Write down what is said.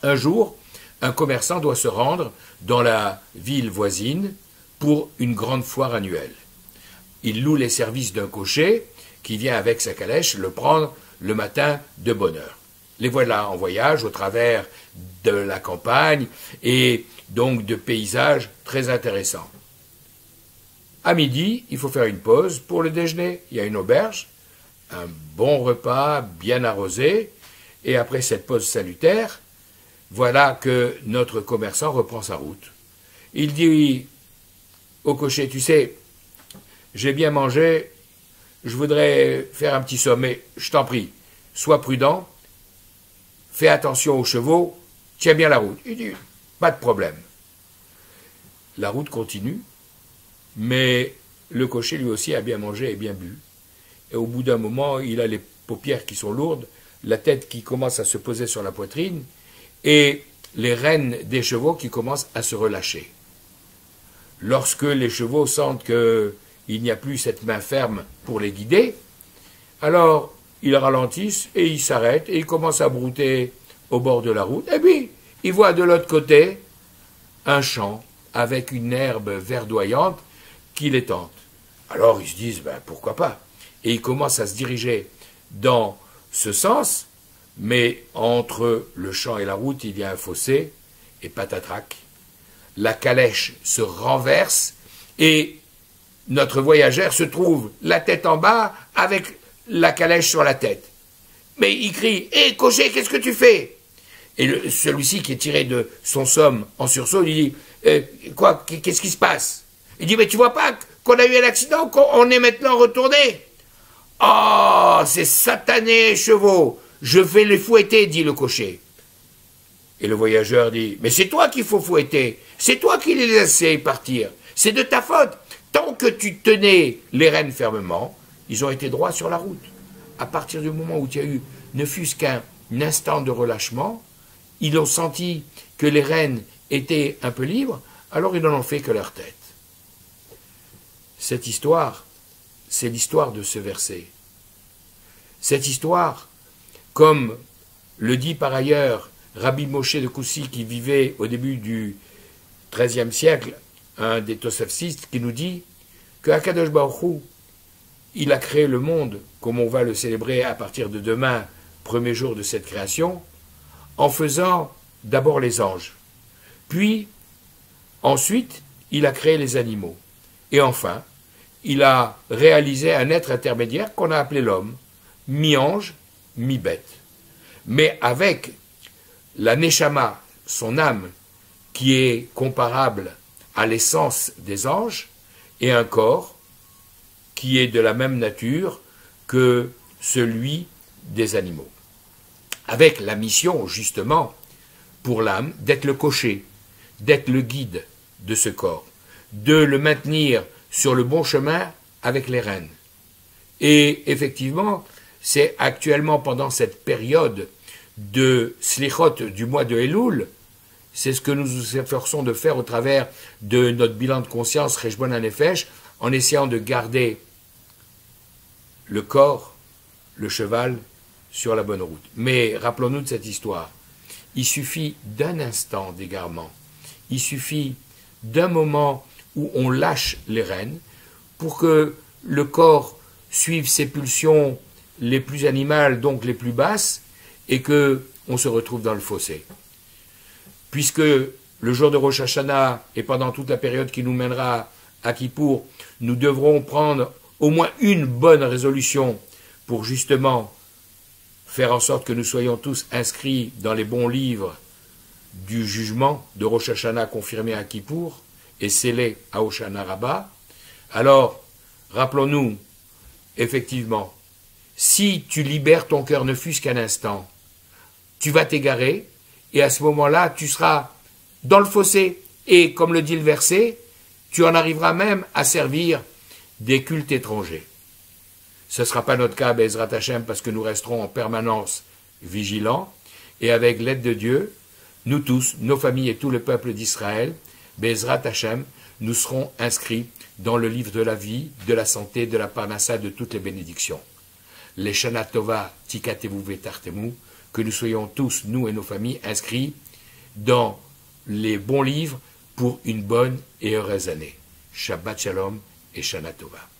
Un jour, un commerçant doit se rendre dans la ville voisine pour une grande foire annuelle. Il loue les services d'un cocher qui vient avec sa calèche le prendre le matin de bonne heure. Les voilà en voyage au travers de la campagne et donc de paysages très intéressants. À midi, il faut faire une pause pour le déjeuner. Il y a une auberge, un bon repas bien arrosé, et après cette pause salutaire, voilà que notre commerçant reprend sa route. Il dit au cocher, tu sais, j'ai bien mangé, je voudrais faire un petit sommet, je t'en prie, sois prudent, fais attention aux chevaux, tiens bien la route. Il dit, pas de problème. La route continue, mais le cocher lui aussi a bien mangé et bien bu. Et au bout d'un moment, il a les paupières qui sont lourdes, la tête qui commence à se poser sur la poitrine, et les rênes des chevaux qui commencent à se relâcher. Lorsque les chevaux sentent qu'il n'y a plus cette main ferme pour les guider, alors ils ralentissent et ils s'arrêtent et ils commencent à brouter au bord de la route. Et puis, ils voient de l'autre côté un champ avec une herbe verdoyante qui les tente. Alors ils se disent, ben, pourquoi pas? Et ils commencent à se diriger dans ce sens, mais entre le champ et la route, il y a un fossé, et patatrac, la calèche se renverse, et notre voyageur se trouve la tête en bas avec la calèche sur la tête. Mais il crie, hé, cocher, qu'est-ce que tu fais? Et celui-ci qui est tiré de son somme en sursaut, lui dit, quoi, qu'est-ce qui se passe? Il dit, mais tu vois pas qu'on a eu un accident, qu'on est maintenant retourné? Oh, ces satanés chevaux, je vais les fouetter, dit le cocher. Et le voyageur dit, mais c'est toi qu'il faut fouetter, c'est toi qui les laissais partir, c'est de ta faute. Tant que tu tenais les rênes fermement, ils ont été droits sur la route. À partir du moment où il y a eu, ne fût-ce qu'un instant de relâchement, ils ont senti que les rênes étaient un peu libres, alors ils n'en ont fait que leur tête. Cette histoire, c'est l'histoire de ce verset. Cette histoire, comme le dit par ailleurs Rabbi Moshe de Koussi, qui vivait au début du XIIIe siècle, un des Tosafsistes, qui nous dit que Akadosh Baruch Hu, il a créé le monde, comme on va le célébrer à partir de demain, premier jour de cette création, en faisant d'abord les anges. Puis, ensuite, il a créé les animaux. Et enfin, il a réalisé un être intermédiaire qu'on a appelé l'homme, mi-ange, mi-bête. Mais avec la Neshama, son âme, qui est comparable à l'essence des anges, et un corps qui est de la même nature que celui des animaux. Avec la mission, justement, pour l'âme, d'être le cocher, d'être le guide de ce corps, de le maintenir sur le bon chemin avec les rênes. Et effectivement, c'est actuellement pendant cette période de Slichot du mois de Elul, c'est ce que nous nous efforçons de faire au travers de notre bilan de conscience Reshbon HaNefesh, en essayant de garder le corps, le cheval, sur la bonne route. Mais rappelons-nous de cette histoire. Il suffit d'un instant d'égarement, il suffit d'un moment où on lâche les rênes pour que le corps suive ses pulsions les plus animales, donc les plus basses, et que on se retrouve dans le fossé. Puisque le jour de Rosh Hashanah et pendant toute la période qui nous mènera à Kippour, nous devrons prendre au moins une bonne résolution pour justement faire en sorte que nous soyons tous inscrits dans les bons livres du jugement de Rosh Hashanah confirmé à Kippour et scellé à Hoshana Rabbah. Alors, rappelons-nous, effectivement, si tu libères ton cœur ne fût-ce qu'un instant, tu vas t'égarer, et à ce moment-là, tu seras dans le fossé, et comme le dit le verset, tu en arriveras même à servir des cultes étrangers. Ce ne sera pas notre cas, Bezrat Hashem, parce que nous resterons en permanence vigilants, et avec l'aide de Dieu, nous tous, nos familles et tout le peuple d'Israël, Bezrat Hashem, nous serons inscrits dans le livre de la vie, de la santé, de la parnassa, de toutes les bénédictions. Les Shana Tova, Tikatevu Vetartemu, que nous soyons tous, nous et nos familles, inscrits dans les bons livres pour une bonne et heureuse année. Shabbat Shalom et Shana Tova.